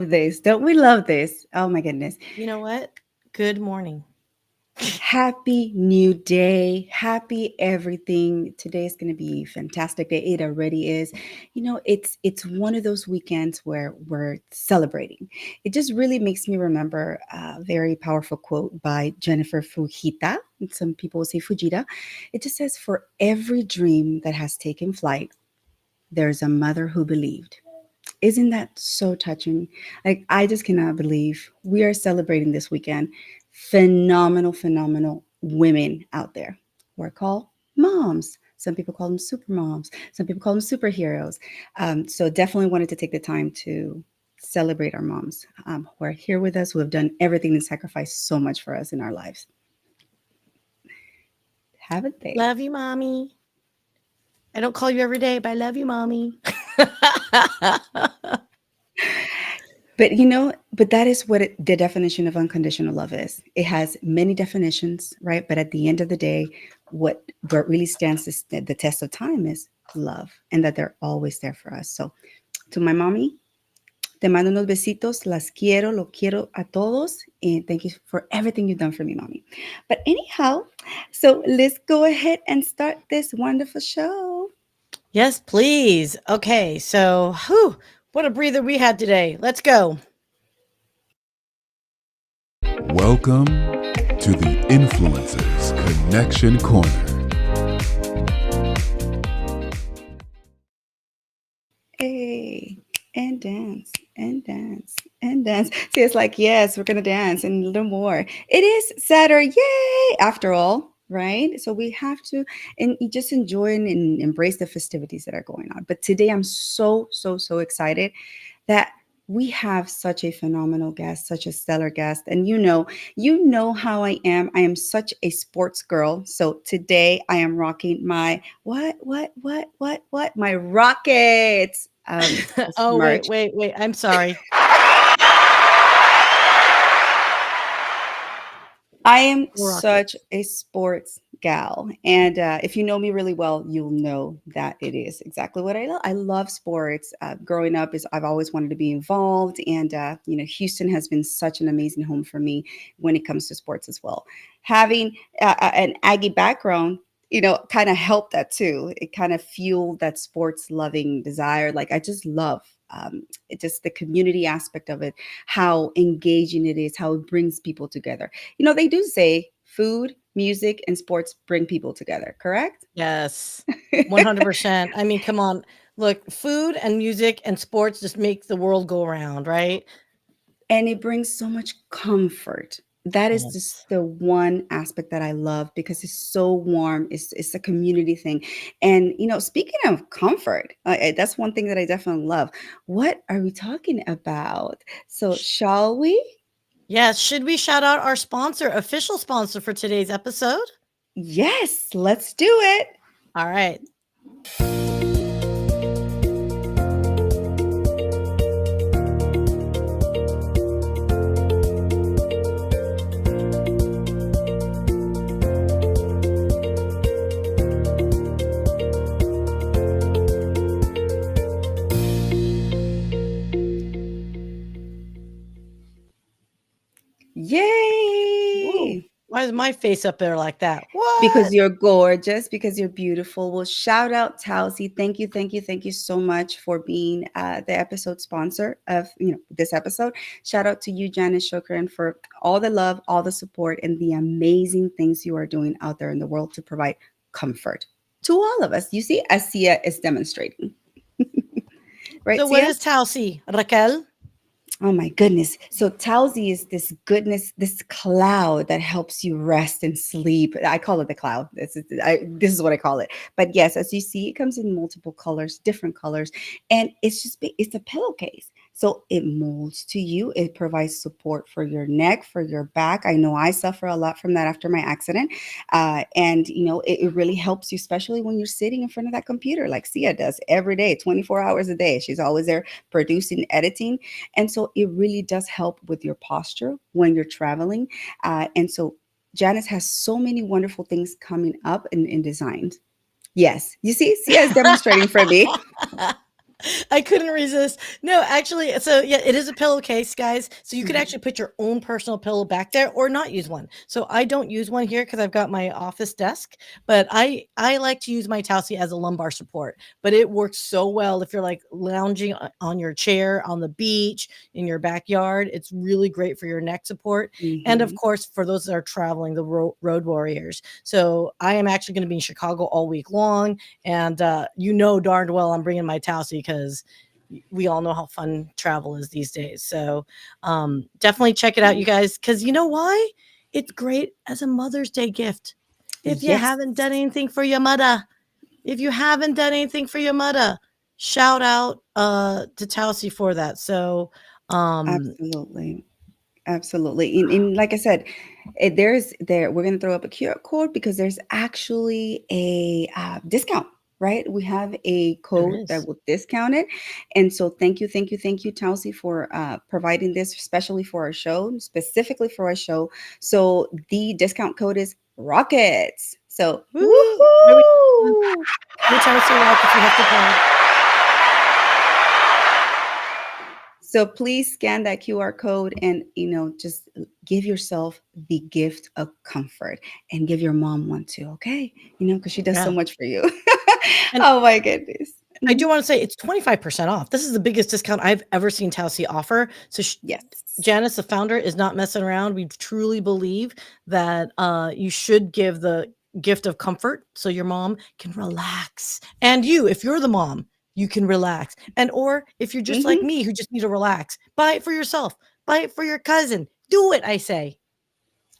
This. Don't we love this? Oh my goodness. You know what? Good morning. Happy new day. Happy everything. Today is going to be a fantastic day. It already is. It's one of those weekends where we're celebrating. It just really makes me remember a very powerful quote by Jennifer Fujita. Some people will say Fujita. It just says, "For every dream that has taken flight, there's a mother who believed." Isn't that so touching? Like, I just cannot believe we are celebrating this weekend phenomenal, phenomenal women out there who are called moms. Some people call them super moms. Some people call them superheroes. So definitely wanted to take the time to celebrate our moms who are here with us, who have done everything and sacrificed so much for us in our lives. Haven't they? Love you, mommy. I don't call you every day, but I love you, mommy. But that is what the definition of unconditional love is. It has many definitions, right? But at the end of the day, what really stands the test of time is love, and that they're always there for us. So, to my mommy, te mando unos besitos, las quiero, lo quiero a todos, and thank you for everything you've done for me, mommy. But anyhow, so let's go ahead and start this wonderful show. Yes, please. Okay, so what a breather we had today. Let's go. Welcome to the Influencers Connection Corner. Hey, and dance, and dance, and dance. See, it's like, yes, we're going to dance and a little more. It is Saturday, yay, after all, right? So we have to and you just enjoy and embrace the festivities that are going on. But today I'm so, so, so excited that we have such a phenomenal guest, such a stellar guest. And you know how I am. I am such a sports girl. So today I am rocking my what? My Rockets Oh, wait, merch. wait, wait. I'm sorry. I am such Rockets. a sports gal. And if you know me really well, you'll know that it is exactly what I love. I love sports. Growing up, I've always wanted to be involved. And, Houston has been such an amazing home for me when it comes to sports as well. Having an Aggie background, kind of helped that too. It kind of fueled that sports loving desire. Like, I just love it, just the community aspect of it, how engaging it is, how it brings people together. They do say food, music, and sports bring people together, correct? Yes, 100%. I mean, come on. Look, food and music and sports just make the world go around, right? And it brings so much comfort. That is just Yes. the one aspect that I love because it's so warm. It's a community thing. And speaking of comfort, that's one thing that I definitely love. What are we talking about? So, shall we? Yes. Should we shout out our sponsor, official sponsor for today's episode? Yes, let's do it. All right. Whoa. Yay! Why is my face up there like that? Because What? you're gorgeous, because you're beautiful. Well, shout out Tausi. Thank you, thank you, thank you so much for being the episode sponsor of this episode. Shout out to you, Janice Shokran, for all the love, all the support, and the amazing things you are doing out there in the world to provide comfort to all of us. You see, as Sia is demonstrating, right, So, what Sia? is Tausi? Raquel? Oh my goodness. So Tausi is this goodness, this cloud that helps you rest and sleep. I call it the cloud. This is what I call it. But yes, as you see, it comes in multiple colors, different colors. And it's a pillowcase. So it molds to you. It provides support for your neck, for your back. I know I suffer a lot from that after my accident. And it really helps you, especially when you're sitting in front of that computer like Sia does every day, 24 hours a day. She's always there producing, editing, and so it really does help with your posture when you're traveling. And so Janice has so many wonderful things coming up in designs. Yes, you see, Sia is demonstrating for me. I couldn't resist. No, actually, so yeah, it is a pillowcase, guys. So you could Mhm. actually put your own personal pillow back there or not use one. So I don't use one here because I've got my office desk, but I like to use my towsie as a lumbar support. But it works so well if you're like lounging on your chair on the beach in your backyard. It's really great for your neck support, and of Mhm. course for those that are traveling, the road warriors. So I am actually going to be in Chicago all week long, and you know darned well I'm bringing my towsie because we all know how fun travel is these days. So definitely check it out, you guys, because you know why? It's great as a Mother's Day gift. If you Yes, haven't done anything for your mother, if you haven't done anything for your mother, shout out to Tausi for that. So um absolutely. Absolutely. And like I said, we're going to throw up a QR code because there's actually a discount, right? We have a there code that is. will discount it. And so thank you, Tausi, for providing this, especially for our show, specifically for our show. So the discount code is Rockets. So Woo! woohoo! Every time I say rockets, we have to applaud. So please scan that QR code and just give yourself the gift of comfort and give your mom one too, okay? Because she does so Yeah. much for you. And Oh my goodness. I do Mhm. want to say it's 25% off. This is the biggest discount I've ever seen Tausi offer. So Yes. Janice, the founder, is not messing around. We truly believe that you should give the gift of comfort so your mom can relax. And you, if you're the mom, you can relax. And or if you're just like Hmm. me who just need to relax, buy it for yourself. Buy it for your cousin. Do it, I say.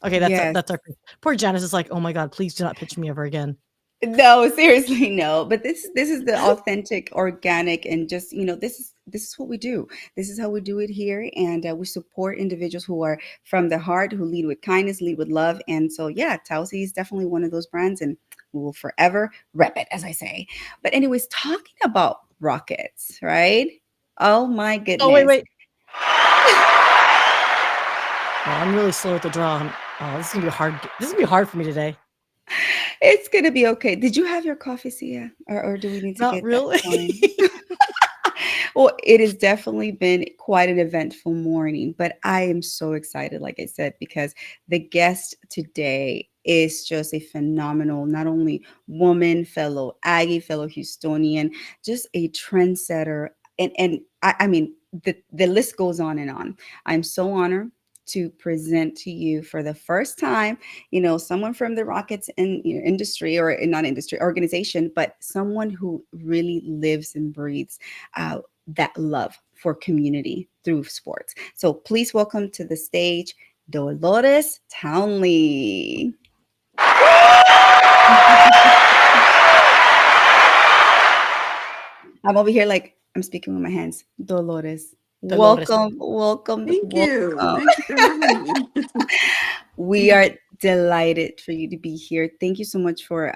Okay, Yes. that's our poor Janice is like, "Oh my god, please do not pitch me ever again." No, seriously, no. But this is the authentic, organic, and just this is what we do. This is how we do it here, and we support individuals who are from the heart, who lead with kindness, lead with love, and so yeah, Tausi is definitely one of those brands, and we will forever rep it, as I say. But anyways, talking about rockets, right? Oh my Oh, wait, goodness. wait. Oh, I'm really slow at the draw. Oh, this is gonna be hard. This is gonna be hard for me today. It's gonna be okay. Did you have your coffee, Sia, or do we need to Not get that really. going? Well, it has definitely been quite an eventful morning, but I am so excited, like I said, because the guest today is just a phenomenal, not only woman, fellow Aggie, fellow Houstonian, just a trendsetter. And I mean, the list goes on and on. I'm so honored to present to you for the first time, someone from the Rockets industry, or not industry organization, but someone who really lives and breathes that love for community through sports. So please welcome to the stage Dolores Townley. I'm over here like I'm speaking with my hands. Dolores, Dolores. welcome, welcome, Thank you. welcome. Thank you for having me. We are delighted for you to be here. Thank you so much for,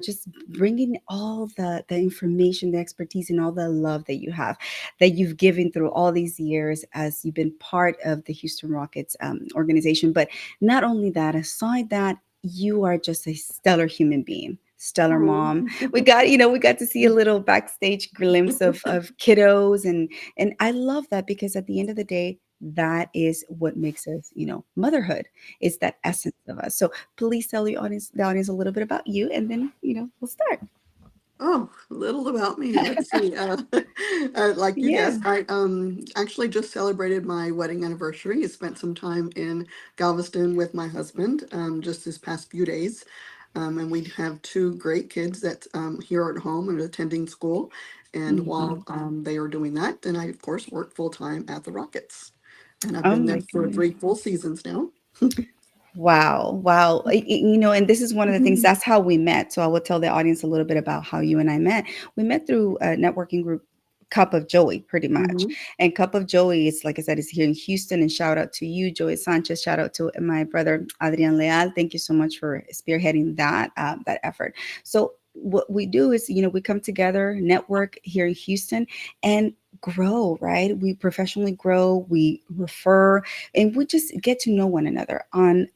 just bringing all the information, the expertise, and all the love that you have, that you've given through all these years as you've been part of the Houston Rockets organization. But not only that, aside that, you are just a stellar human being. Stellar Oh. mom. We got to see a little backstage glimpse of kiddos, and I love that because at the end of the day, that is what makes us, motherhood. It's that essence of us. So please tell the audience a little bit about you, and then we'll start. Oh, a little about me. Let's see. Like you Yeah. guessed, I actually just celebrated my wedding anniversary. I spent some time in Galveston with my husband just this past few days. And we have two great kids that here at home and attending school. And Hmm. while they are doing that, then I of course work full time at the Rockets. And I've Oh been my there for goodness. 3 full seasons now. Wow. Wow. And this is one of the things, that's how we met. So I will tell the audience a little bit about how you and I met. We met through a networking group, Cup of Joey, pretty much. Hmm. And Cup of Joey is, like I said, is here in Houston. And shout out to you, Joey Sanchez. Shout out to my brother, Adrian Leal. Thank you so much for spearheading that effort. So what we do is, we come together, network here in Houston, and grow, right? We professionally grow, we refer, and we just get to know one another on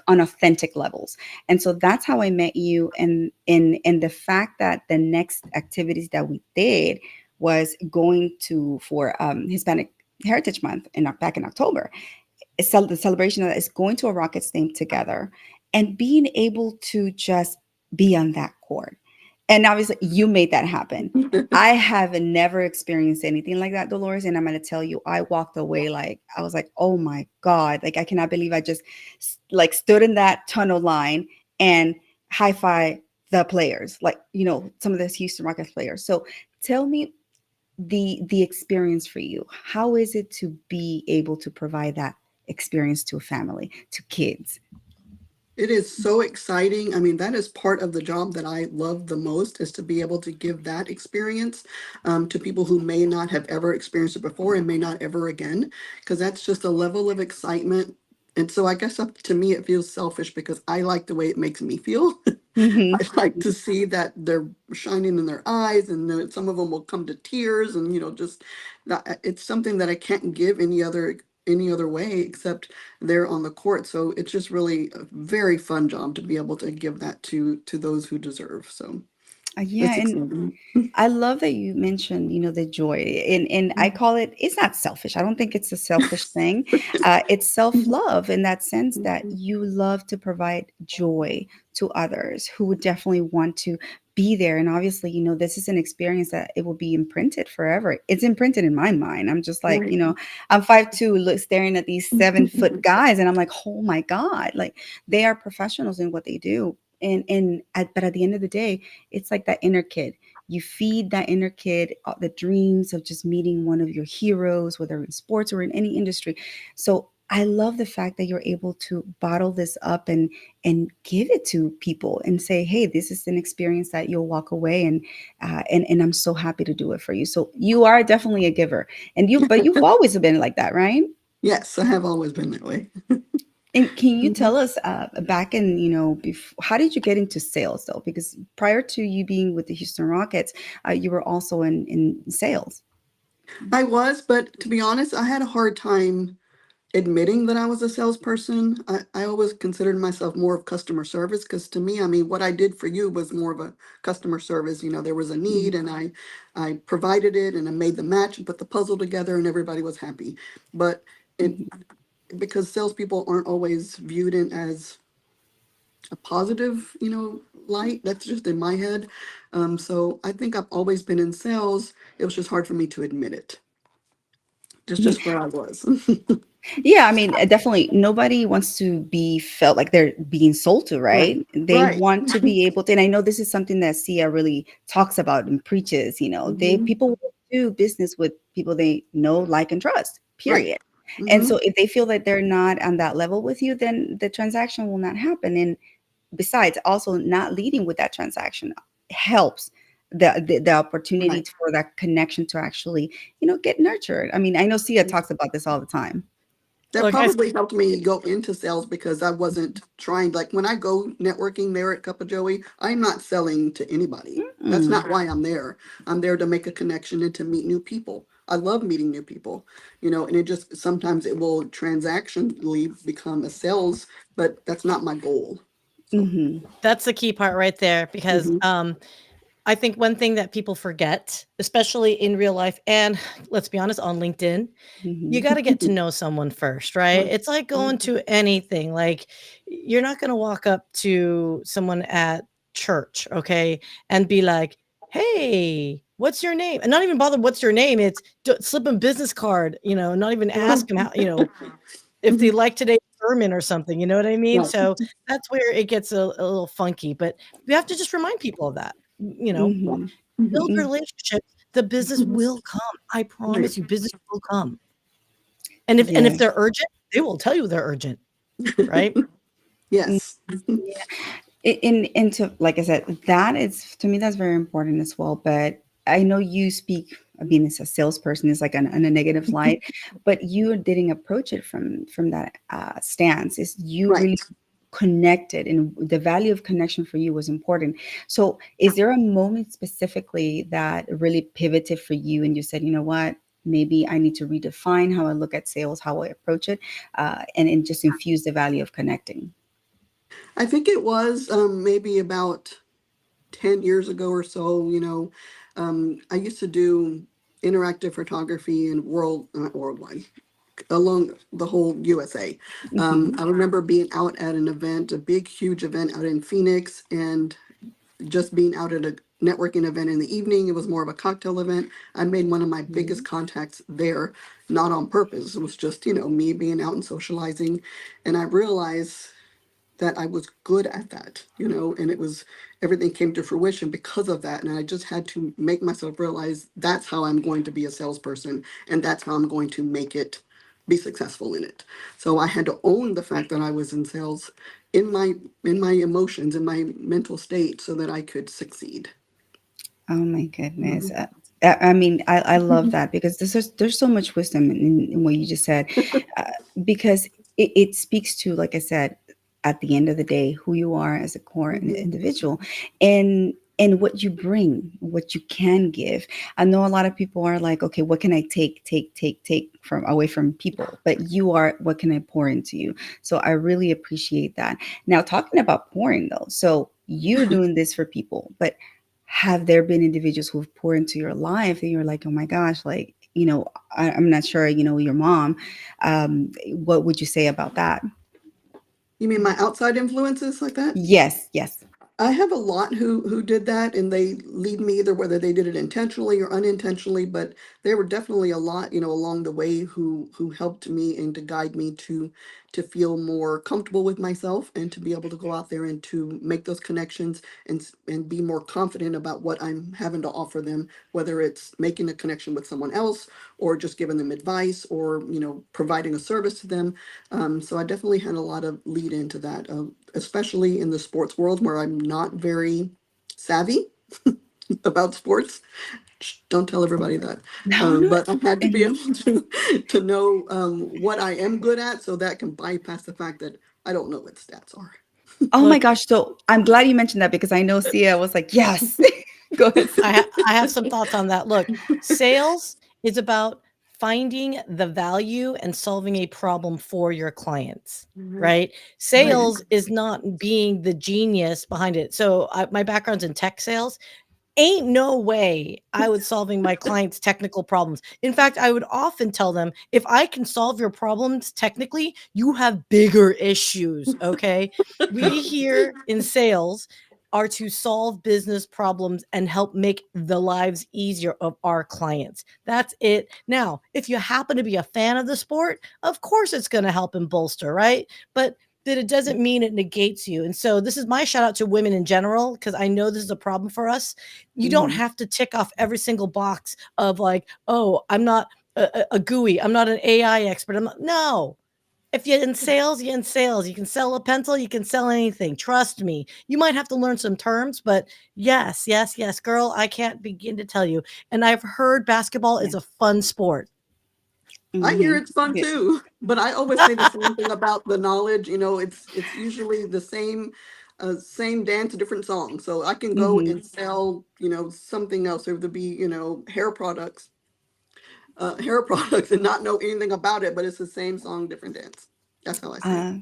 authentic levels. And so that's how I met you. And the fact that the next activities that we did was going to for Hispanic Heritage Month back in October. The celebration of that is going to a Rockets game together and being able to just be on that court. And obviously, you made that happen. I have never experienced anything like that, Dolores. And I'm going to tell you, I walked away like, I was like, oh my God, like, I cannot believe I just like stood in that tunnel line and high five the players, like, some of those Houston Rockets players. So tell me the experience for you. How is it to be able to provide that experience to a family, to kids? It is so exciting. I mean, that is part of the job that I love the most, is to be able to give that experience to people who may not have ever experienced it before and may not ever again, because that's just a level of excitement. And so I guess up to me, it feels selfish because I like the way it makes me feel. Hmm. I like to see that they're shining in their eyes, and some of them will come to tears, and just that it's something that I can't give any other way except they're on the court. So it's just really a very fun job to be able to give that to those who deserve. So Yeah, it's and exciting. I love that you mentioned, the joy, and I call it. It's not selfish. I don't think it's a selfish thing. It's self love in that sense that you love to provide joy to others who would definitely want to be there. And obviously, this is an experience that it will be imprinted forever. It's imprinted in my mind. I'm just like, Right. I'm 5'2", staring at these 7 foot guys, and I'm like, oh my God, like they are professionals in what they do. But at the end of the day, it's like that inner kid. You feed that inner kid the dreams of just meeting one of your heroes, whether in sports or in any industry. So I love the fact that you're able to bottle this up and give it to people and say, hey, this is an experience that you'll walk away and I'm so happy to do it for you. So you are definitely a giver, but you've always been like that, right? Yes, I have always been that way. And can you Mhm. tell us back in, how did you get into sales though? Because prior to you being with the Houston Rockets, you were also in sales. I was, but to be honest, I had a hard time admitting that I was a salesperson. I always considered myself more of customer service, because to me, I mean, what I did for you was more of a customer service. There was a need, Mhm, and I provided it, and I made the match and put the puzzle together, and everybody was happy. But it mhm, because salespeople aren't always viewed in as a positive, light. That's just in my head. So I think I've always been in sales. It was just hard for me to admit it. mhm. Just where I was. Yeah, I mean, definitely nobody wants to be felt like they're being sold to, Right. right? They Right. want to be able to, and I know this is something that Sia really talks about and preaches, Hmm. people will do business with people they know, like, and trust, Right. period. And Hmm. so if they feel that they're not on that level with you, then the transaction will not happen. And besides, also not leading with that transaction helps the opportunity Right. for that connection to actually, get nurtured. I mean, I know Sia talks about this all the time. That Look, I probably helped me go into sales because I wasn't trying, like when I go networking there at Cup of Joey, I'm not selling to anybody. That's Mm. not why I'm there. I'm there to make a connection and to meet new people. I love meeting new people, and it just sometimes it will transactionally become a sales, but that's not my goal. So, Mhm. that's the key part right there because mhm, I think one thing that people forget, especially in real life and let's be honest, on LinkedIn, you Mhm. got to get to know someone first, right? right. It's like going Mhm. to anything. Like you're not going to walk up to someone at church, okay, and be like, "Hey, what's your name?" And not even bother what's your name. It's slip a business card, not even ask them how, if they Mhm. like today's sermon or something, you know what I mean? Right. So that's where it gets a little funky, but we have to just remind people of that. Mhm. Build Mhm. relationships, the business will come. I Right. promise you, business will come. And if Yeah. they're urgent, they will tell you they're urgent, right? Mm, Yes. yeah. And to, like I said, that is, to me, that's very important as well. But I know you speak of being as a salesperson is like on a negative light, but you didn't approach it from that stance. Is you really Right. connected, and the value of connection for you was important. So is there a moment specifically that really pivoted for you and you said, you know what, maybe I need to redefine how I look at sales, how I approach it, and just infuse the value of connecting? I think it was maybe about 10 years ago or so. I used to do interactive photography and not worldwide, along the whole USA. Hmm. I remember being out at an event, a big, huge event out in Phoenix, and just being out at a networking event in the evening. It was more of a cocktail event. I made one of my biggest contacts there, not on purpose. It was just, me being out and socializing. And I realized that I was good at that, and it was everything came to fruition because of that. And I just had to make myself realize that's how I'm going to be a salesperson, and that's how I'm going to make it be successful in it. So I had to own the fact that I was in sales in my emotions, in my mental state, so that I could succeed. Oh my goodness. Mhm. I mean, I love that because there's so much wisdom in what you just said, uh, because it speaks to, like I said, at the end of the day, who you are as a core Mhm. individual, and what you bring, what you can give. I know a lot of people are like, okay, what can I take from away from people? But you are, what can I pour into you? So I really appreciate that. Now, talking about pouring though, so you're doing this for people, but have there been individuals who've poured into your life and you're like, oh my gosh, like, I'm not sure, your mom, what would you say about that? You mean my outside influences like that? Yes, yes. I have a lot who did that, and they lead me either whether they did it intentionally or unintentionally, but there were definitely a lot, along the way who helped me and to guide me to feel more comfortable with myself and to be able to go out there and to make those connections and be more confident about what I'm having to offer them, whether it's making a connection with someone else or just giving them advice or, providing a service to them. So I definitely had a lot of lead into that, especially in the sports world where I'm not very savvy about sports. Don't tell everybody that. No, no. But I had to be Mhm. able to know what I am good at, so that can bypass the fact that I don't know what stats are. Oh my Look, gosh. So I'm glad you mentioned that because I know Sia was like, yes. Go ahead. I have some thoughts on that. Look, sales is about finding the value and solving a problem for your clients, Right. right? Right. Sales is not being the genius behind it. So, my background's in tech sales. Ain't no way I was solving my clients' technical problems. In fact, I would often tell them, if I can solve your problems technically, you have bigger issues. Okay. We here in sales are to solve business problems and help make the lives easier of our clients. That's it. Now, if you happen to be a fan of the sport, of course it's going to help and bolster, right? But that it doesn't mean it negates you. And so this is my shout out to women in general, because I know this is a problem for us. You don't Mhm. have to tick off every single box of like, oh, I'm not a GUI, I'm not an AI expert. I'm not, no. If you're in sales, you're in sales. You can sell a pencil, you can sell anything. Trust me. You might have to learn some terms, but yes, yes, yes, girl, I can't begin to tell you. And I've heard basketball is Yeah. a fun sport. I hear Mhm. it's fun Yeah. too, but I always say the same thing about the knowledge. It's usually the same dance, different song. So I can go Mhm. and sell, something else. There would be, hair products, and not know anything about it, but it's the same song, different dance. That's how I see it. Uh,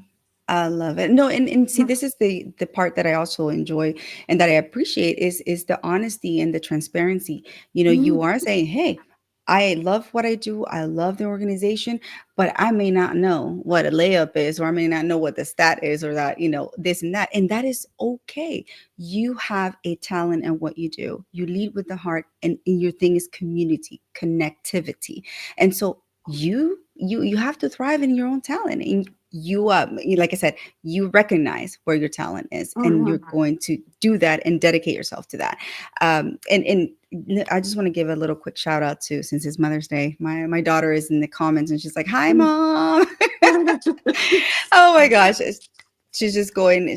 I love it. No, and see, this is the part that I also enjoy and that I appreciate is the honesty and the transparency. You Mhm. are saying, "Hey, I love what I do. I love the organization, but I may not know what a layup is, or I may not know what the stat is, or that, this and that." And that is okay. You have a talent in what you do. You lead with the heart, and your thing is community, connectivity. And so you have to thrive in your own talent, and like I said, you recognize where your talent is, Oh and yeah. you're going to do that and dedicate yourself to that. And I just want to give a little quick shout out to, since it's Mother's Day, my daughter is in the comments and she's like, hi mom. Oh my gosh, she's just going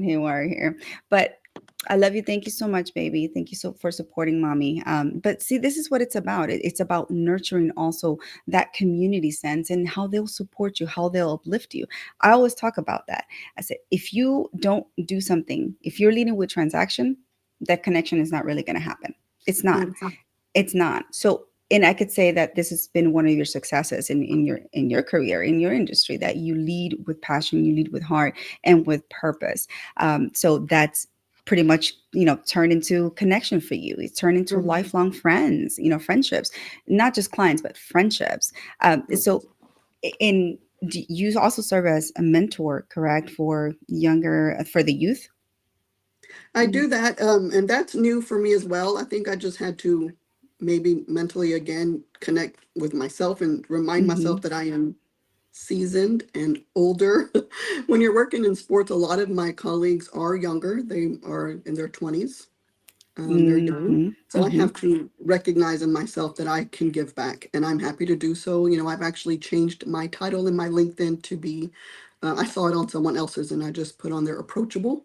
haywire here. But I love you. Thank you so much, baby. Thank you so for supporting mommy. But see, this is what it's about. It's about nurturing also that community sense and how they'll support you, how they'll uplift you. I always talk about that. I said, if you don't do something, if you're leading with transaction, that connection is not really going to happen. It's not. It's not. So, and I could say that this has been one of your successes in your career, in your industry, that you lead with passion, you lead with heart and with purpose. So pretty much, turned into connection for you. It's turned into Mhm. lifelong friends, friendships, not just clients, but friendships. So in you also serve as a mentor, correct, for the youth? I do that, and that's new for me as well. I think I just had to maybe mentally again connect with myself and remind myself Mm-hmm. that I am seasoned and older. When you're working in sports, a lot of my colleagues are younger. They are in their 20s. They're young. Mm-hmm. So I Mm-hmm. have to recognize in myself that I can give back, and I'm happy to do so. I've actually changed my title in my LinkedIn to be, I saw it on someone else's, and I just put on there approachable,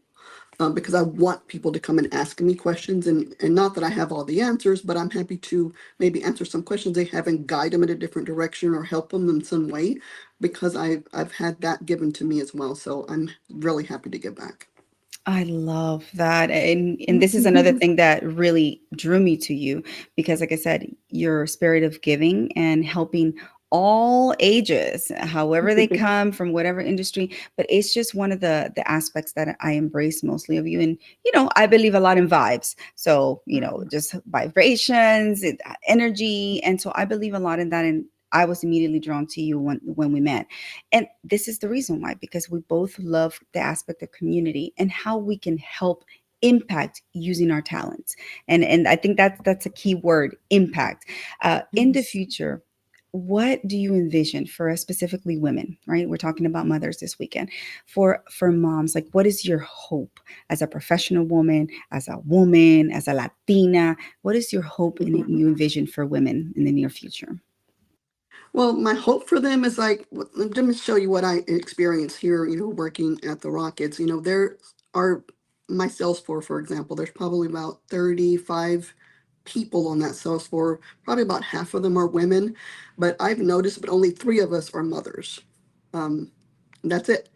because I want people to come and ask me questions, and not that I have all the answers, but I'm happy to maybe answer some questions they have and guide them in a different direction or help them in some way, because I've had that given to me as well. So I'm really happy to give back. I love that. And this is another thing that really drew me to you because like I said, your spirit of giving and helping all ages, however they come from whatever industry, but it's just one of the aspects that I embrace mostly of you. And I believe a lot in vibes. So, just vibrations, energy, and so I believe a lot in that, and I was immediately drawn to you when we met. And this is the reason why, because we both love the aspect of community and how we can help impact using our talents. And I think that's a key word, impact. In the Yes. future, what do you envision for us, specifically women, right? We're talking about mothers this weekend. For moms, like what is your hope as a professional woman, as a Latina? What is your hope and you envision for women in the near future? Well, my hope for them is like, let me show you what I experience here, working at the Rockets. There are my sales floor, for example, there's probably about 35 people on that sales floor. Probably about half of them are women, but I've noticed, but only three of us are mothers. Um, that's it,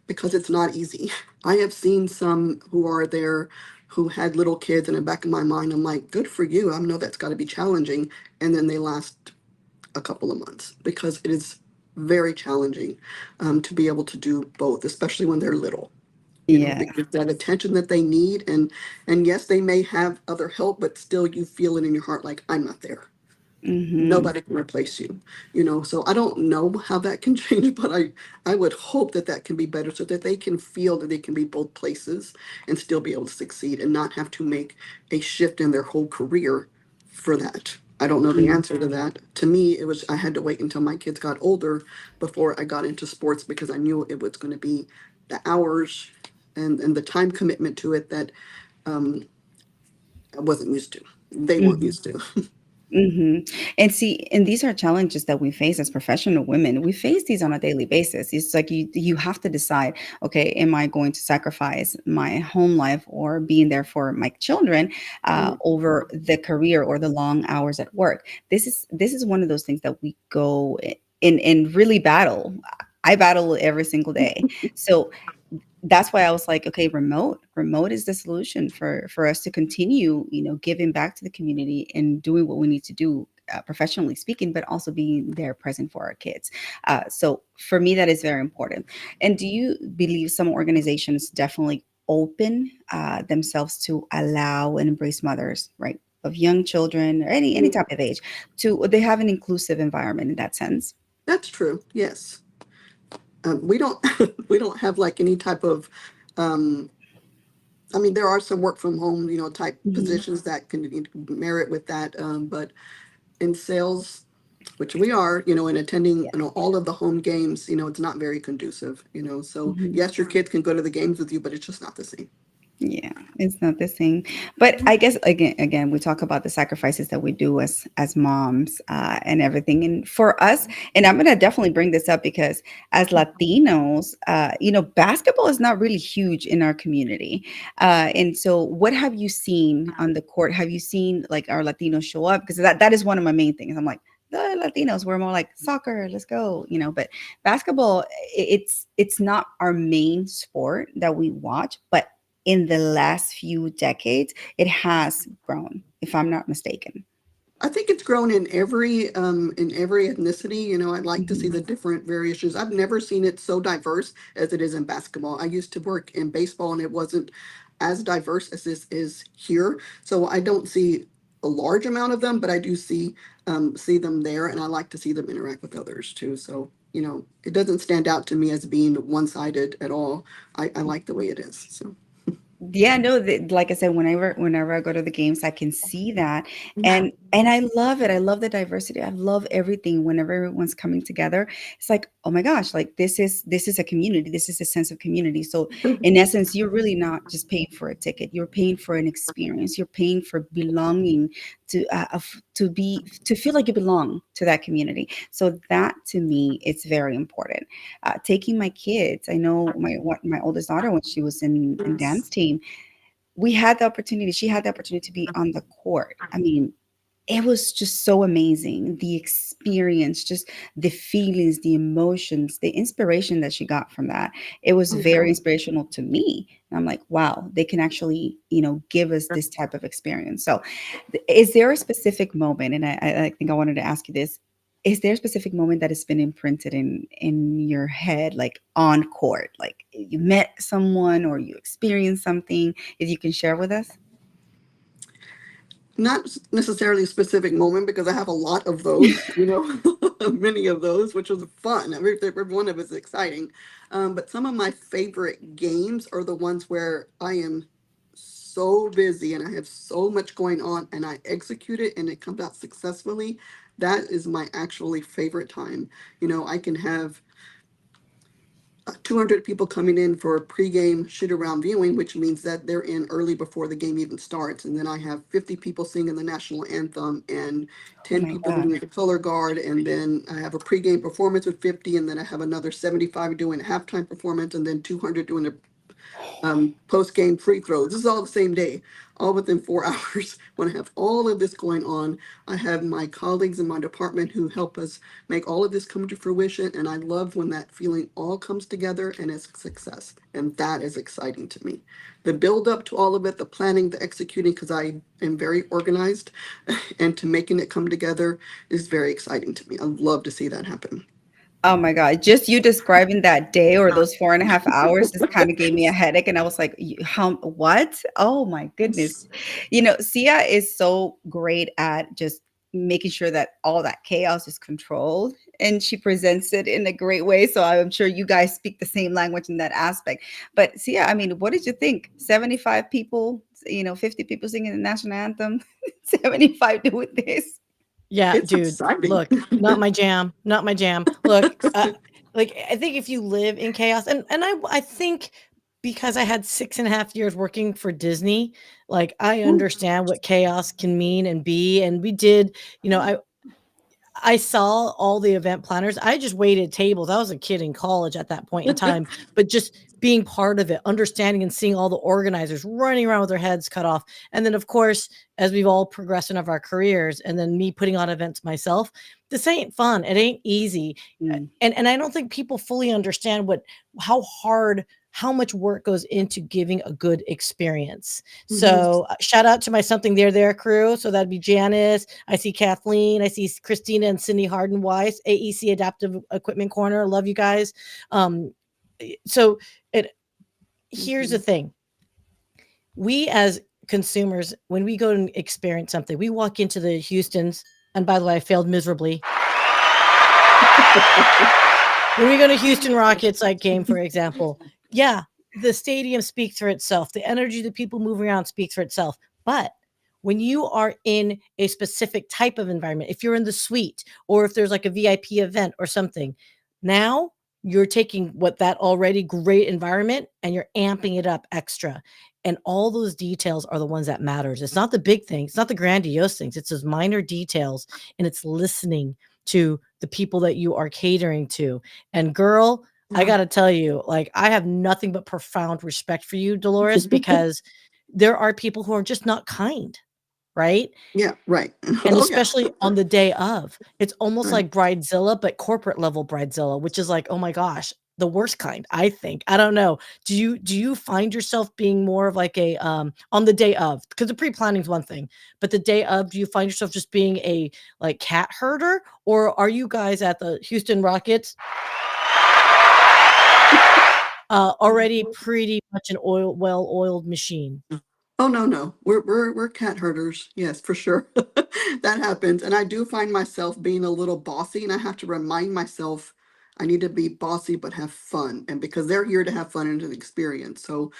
because it's not easy. I have seen some who are there who had little kids, and in the back of my mind, I'm like, good for you. I know that's got to be challenging. And then they last a couple of months because it is very challenging, to be able to do both, especially when they're little. Yeah. Because that attention that they need, and yes, they may have other help, but still you feel it in your heart like I'm not there. Mm-hmm. Nobody can replace you. So I don't know how that can change, but I would hope that that can be better so that they can feel that they can be both places and still be able to succeed and not have to make a shift in their whole career for that. I don't know the answer to that. To me, it was I had to wait until my kids got older before I got into sports, because I knew it was going to be the hours and the time commitment to it that, I wasn't used to. They weren't Mm-hmm. used to. And see, and these are challenges that we face as professional women. We face these on a daily basis. It's like you have to decide, okay, am I going to sacrifice my home life or being there for my children over the career or the long hours at work? This is one of those things that we go in really battle. I battle every single day. So that's why I was like, okay, remote is the solution for us to continue, giving back to the community and doing what we need to do, professionally speaking, but also being there present for our kids. So for me, that is very important. And do you believe some organizations definitely open themselves to allow and embrace mothers, right, of young children or any type of age, to they have an inclusive environment in that sense? That's true. Yes. We don't we don't have like any type of, um, I mean, there are some work from home, type Hmm. positions that can merit with that, but in sales, which we are, and attending, all of the home games, it's not very conducive, so Yeah. yes, your kids can go to the games with you, but it's just not the same. Yeah, it's not the same. But I guess again, we talk about the sacrifices that we do as moms and everything. And for us, and I'm gonna definitely bring this up because as Latinos, basketball is not really huge in our community. And so, what have you seen on the court? Have you seen like our Latinos show up? Because that is one of my main things. I'm like, the Latinos, we're more like soccer, let's go, but basketball, it's not our main sport that we watch, but in the last few decades, it has grown, if I'm not mistaken. I think it's grown in every ethnicity. I'd like to see Mhm. the different variations. I've never seen it so diverse as it is in basketball. I used to work in baseball, and it wasn't as diverse as this is here. So I don't see a large amount of them, but I do see them there, and I like to see them interact with others too. So it doesn't stand out to me as being one-sided at all. I like the way it is. So Yeah, no, like I said, whenever I go to the games, I can see that, yeah. and I love it. I love the diversity. I love everything. Whenever everyone's coming together, it's like, oh my gosh, like this is a community. This is a sense of community. So in essence, you're really not just paying for a ticket. You're paying for an experience. You're paying for belonging to feel like you belong to that community. So that to me, it's very important. Taking my kids, I know my oldest daughter when she was in dance team, we had the opportunity. She had the opportunity to be on the court. I mean, it was just so amazing. The experience, just the feelings, the emotions, the inspiration that she got from that. It was very inspirational to me. And I'm like, wow, they can actually, give us this type of experience. So, is there a specific moment? And I think I wanted to ask you this. Is there a specific moment that has been imprinted in your head, like on court, like you met someone or you experienced something? If you can share with us. Not necessarily a specific moment because I have a lot of those, many of those, which was fun. Every one of it is exciting. But some of my favorite games are the ones where I am so busy and I have so much going on and I execute it and it comes out successfully. That is my actually favorite time. I can have 200 people coming in for a pregame shoot around viewing, which means that they're in early before the game even starts. And then I have 50 people singing the national anthem and Oh 10 my people gosh. doing the color guard. And then I have a pregame performance with 50. And then I have another 75 doing a halftime performance and then 200 doing a post game free throws. This is all the same day, all within 4 hours. When I have all of this going on, I have my colleagues in my department who help us make all of this come to fruition. And I love when that feeling all comes together and it's a success. And that is exciting to me. The build up to all of it, the planning, the executing, because I am very organized and to making it come together is very exciting to me. I love to see that happen. Oh my God. Just you describing that day or those 4.5 hours just kind of gave me a headache. And I was like, how, what? Oh my goodness. Sia is so great at just making sure that all that chaos is controlled and she presents it in a great way. So I'm sure you guys speak the same language in that aspect. But Sia, I mean, what did you think? 75 people, 50 people singing the national anthem, 75 doing this. Yeah, It's dude. exciting. Look, not my jam. Not my jam. Look, like I think if you live in chaos, and I think because I had 6.5 years working for Disney, like I understand what chaos can mean and be. And we did, I saw all the event planners. I just waited tables. I was a kid in college at that point in time, but just being part of it, understanding and seeing all the organizers running around with their heads cut off. And then, of course, as we've all progressed in of our careers, and then me putting on events myself, this ain't fun. It ain't easy. Mm. And I don't think people fully understand how much work goes into giving a good experience. So shout out to my Something There crew. So that'd be Janice. I see Kathleen. I see Christina and Cindy Harden Weiss, AEC Adaptive Equipment Corner. Love you guys. So here's the thing. We as consumers, when we go and experience something, we walk into the Houstons, and by the way, I failed miserably. When we go to Houston Rockets like game, for example, yeah, the stadium speaks for itself. The energy that people move around speaks for itself. But when you are in a specific type of environment, if you're in the suite or if there's like a VIP event or something, now you're taking what that already great environment and you're amping it up extra. And all those details are the ones that matters. It's not the big things. It's not the grandiose things. It's those minor details, and it's listening to the people that you are catering to. And girl, I got to tell you, like, I have nothing but profound respect for you, Dolores, because there are people who are just not kind, right? Yeah, right. And Oh, yeah. especially on the day of, it's almost Right. like Bridezilla, but corporate level Bridezilla, which is like, oh my gosh, the worst kind, I think. I don't know. Do you find yourself being more of like a on the day of? Because the pre-planning is one thing, but the day of, do you find yourself just being a like cat herder, or are you guys at the Houston Rockets already pretty much an well-oiled machine? Oh, no, no. We're cat herders. Yes, for sure. That happens. And I do find myself being a little bossy, and I have to remind myself I need to be bossy but have fun. And because they're here to have fun and to experience. So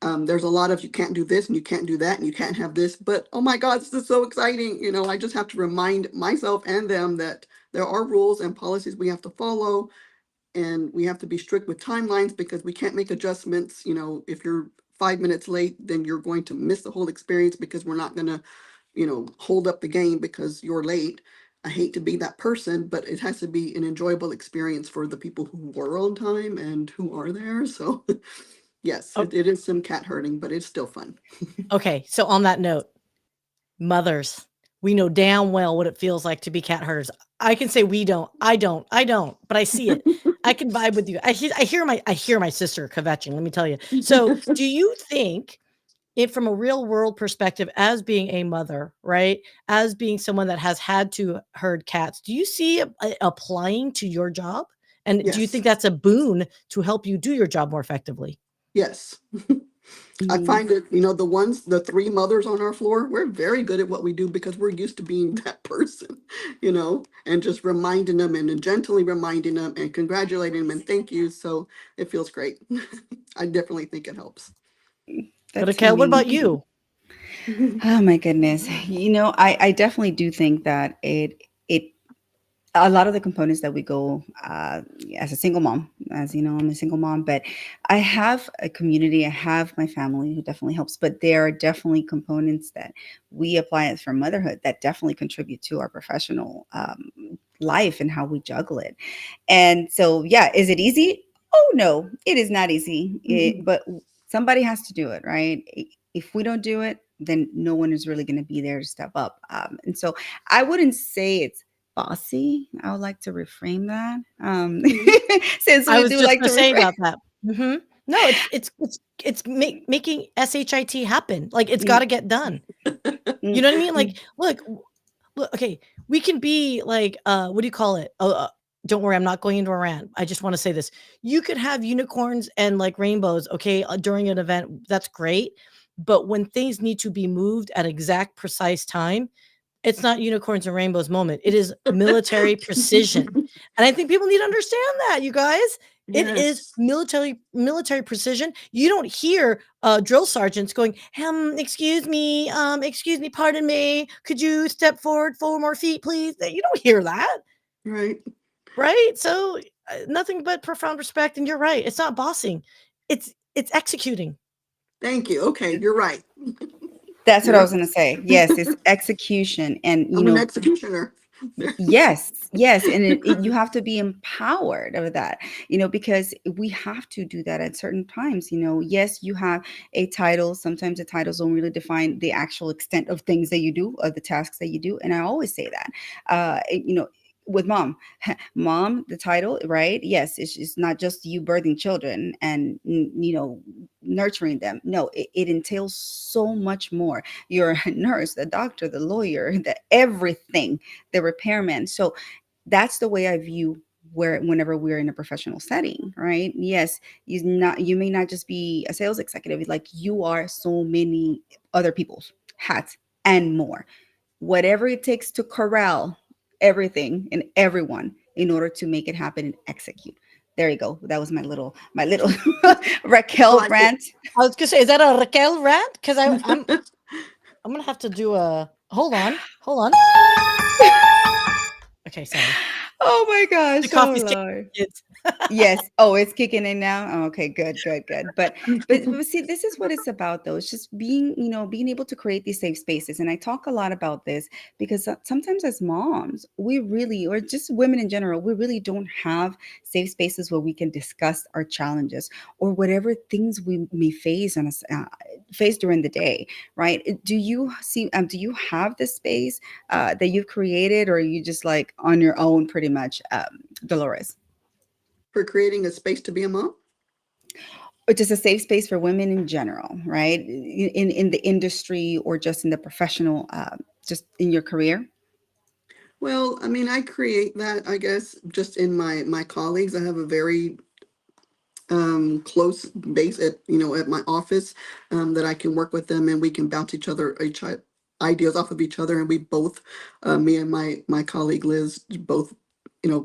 there's a lot of you can't do this and you can't do that and you can't have this, but oh my God, this is so exciting. I just have to remind myself and them that there are rules and policies we have to follow, and we have to be strict with timelines because we can't make adjustments. If you're 5 minutes late, then you're going to miss the whole experience because we're not going to, hold up the game because you're late. I hate to be that person, but it has to be an enjoyable experience for the people who were on time and who are there. So, yes, Oh, it is some cat herding, but it's still fun. okay, so on that note, mothers, we know damn well what it feels like to be cat herders. I can say we don't. I don't, but I see it. I can vibe with you. I hear my sister kvetching, let me tell you. So, do you think it from a real world perspective as being a mother, right? As being someone that has had to herd cats, do you see it applying to your job? And do you Yes, think that's a boon to help you do your job more effectively? yes. I Mhm. find it, the three mothers on our floor, we're very good at what we do because we're used to being that person, and just reminding them and gently reminding them and congratulating them and thank you. So it feels great. I definitely think it helps. That's Raquel, what about neat. you? Oh my goodness. I definitely do think that it a lot of the components that we go as a single mom, as you know, I'm a single mom, but I have a community, I have my family who definitely helps, but there are definitely components that we apply as for motherhood that definitely contribute to our professional life and how we juggle it. And so, yeah, is it easy? Oh no, it is not easy. But somebody has to do it, right? If we don't do it, then no one is really going to be there to step up. And so I wouldn't say it's bossy. I would like to reframe that. Mhm. Since I we was do just like gonna to say reframe. about that. No, it's making shit happen. Like it's got Mm, to get done. You mm, know what I mean? Like, mm, look, okay, we can be like, what do you call it? Don't worry, I'm not going into a rant. I just want to say this. You could have unicorns and like rainbows, okay, during an event. That's great. But when things need to be moved at exact precise time, it's not unicorns and rainbows moment. It is military precision. And I think people need to understand that, you guys. It is Yes, military precision. You don't hear drill sergeants going, excuse me, pardon me. Could you step forward 4 more feet, please? You don't hear that, right. right? So nothing but profound respect. And you're right. It's not bossing. It's executing. Thank you. Okay, you're right. that's what I was You're going to say. Yes, it's execution. And, I'm an executioner. yes, yes, and you have to be empowered of that, because we have to do that at certain times. Yes, you have a title. Sometimes the titles don't really define the actual extent of things that you do, of the tasks that you do, and I always say that. With mom, mom, the title, right? Yes, it's not just you birthing children and nurturing them. No, it entails so much more. You're a nurse, the doctor, the lawyer, the everything, the repairman. So that's the way I view where whenever we're in a professional setting, right? Yes, you may not just be a sales executive, like you are so many other people's hats and more. Whatever it takes to corral everything and everyone in order to make it happen and execute. There you go. That was my little I Raquel like it. rant. I was gonna say, is that a Raquel rant? Because I'm gonna have to do a hold on. Okay, sorry. Oh my The gosh. Oh coffee's kicking Lord. kids. Yes. Oh, it's kicking in now. Oh, okay, good, good, good. But see, this is what it's about though. It's just being able to create these safe spaces. And I talk a lot about this because sometimes as moms, we really, or just women in general, we really don't have safe spaces where we can discuss our challenges or whatever things we may face during the day, right? Do you have this space that you've created, or are you just like on your own pretty much, Dolores? For creating a space to be a mom. Or just a safe space for women in general, right? In the industry or just in the professional, just in your career. Well, I mean, I create that, I guess, just in my colleagues. I have a very close base at at my office, that I can work with them and we can bounce each ideas off of each other, and we both, me and my colleague Liz, both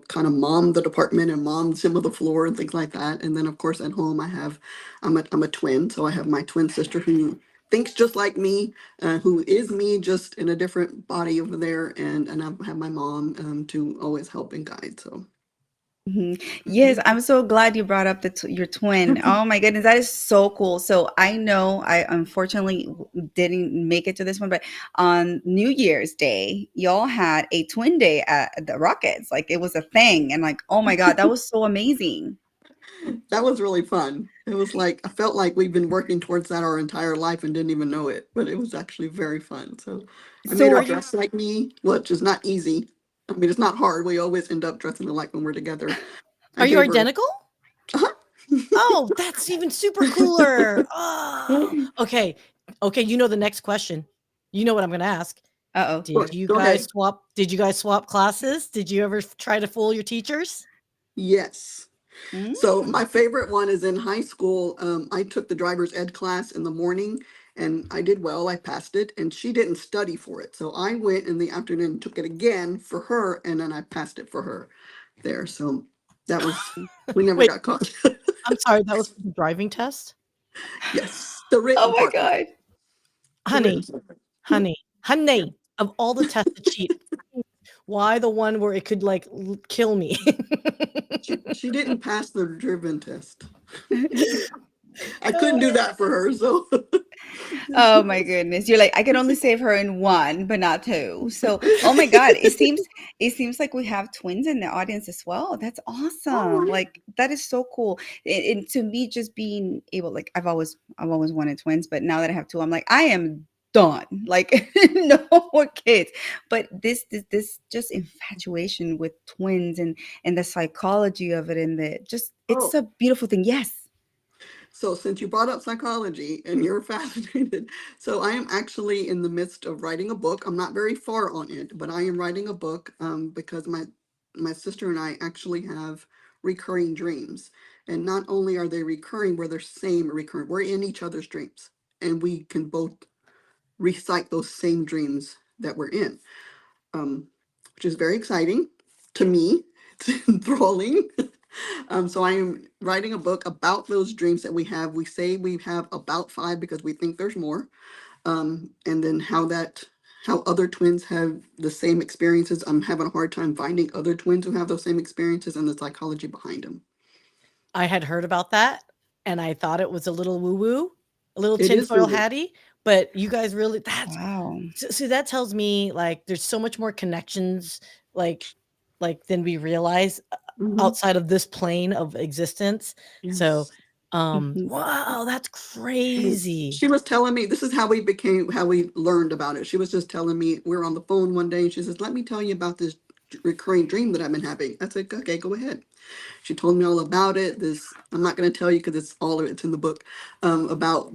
kind of mom the department and mom some of the floor and things like that. And then of course at home I'm a twin, so I have my twin sister who thinks just like me, who is me just in a different body over there, and I have my mom, to always help and guide. So Mhm. Yes, I'm so glad you brought up your twin. Oh my goodness, that is so cool. So I know I unfortunately didn't make it to this one, but on New Year's Day, y'all had a twin day at the Rockets. Like it was a thing. And like, oh my God, that was so amazing. that was really fun. It was like I felt like we've been working towards that our entire life and didn't even know it, but it was actually very fun. So I made So her Are are you dress like me, which is not easy. I mean, it's not hard. We always end up dressing alike when we're together. I are you gave her. identical? Oh, that's even super cooler. Oh, okay. Okay, you know the next question. You know what I'm going to ask. uh-oh. Go ahead. Did you guys swap classes? Did you ever try to fool your teachers? Yes. Mm. So my favorite one is in high school. I took the driver's ed class in the morning and I did well. I passed it and she didn't study for it. So I went in the afternoon and took it again for her and then I passed it for her there. So that was, we never Wait, got caught. I'm sorry, that was for the driving test? Yes, the Oh written my part. God. The written Honey, part. honey, of all the tests to cheat, why the one where it could like kill me? She didn't pass the driven test. I couldn't do that for her. So Oh my goodness. You're like, I can only save her in one, but not two. So, oh my God, it seems like we have twins in the audience as well. That's awesome. oh, Like that is so cool. And to me, just being able, like I've always wanted twins, but now that I have two, I'm like, I am done. Like no more kids. But this just infatuation with twins and the psychology of it and the just it's oh. a beautiful thing. Yes. So since you brought up psychology and you're fascinated, so I am actually in the midst of writing a book. I'm not very far on it, but I am writing a book, because my sister and I actually have recurring dreams. And not only are they recurring, we're the same recurring. We're in each other's dreams. And we can both recite those same dreams that we're in, um, which is very exciting to me. It's enthralling. So I am writing a book about those dreams that we have. We say we have about five because we think there's more. And then how other twins have the same experiences. I'm having a hard time finding other twins who have those same experiences and the psychology behind them. I had heard about that and I thought it was a little woo woo, a little It is tinfoil really. hattie, but you guys really Wow. so that tells me like there's so much more connections like than we realize Mhm. outside of this plane of existence. So, Yes. Mhm. wow, that's And crazy. she was telling me this is how we learned about it. She was just telling me we were on the phone one day and she says, "Let me tell you about this recurring dream that I've been having." I said, "Okay, go ahead." She told me all about it. This I'm not going to tell you because it's all of it's in the book, about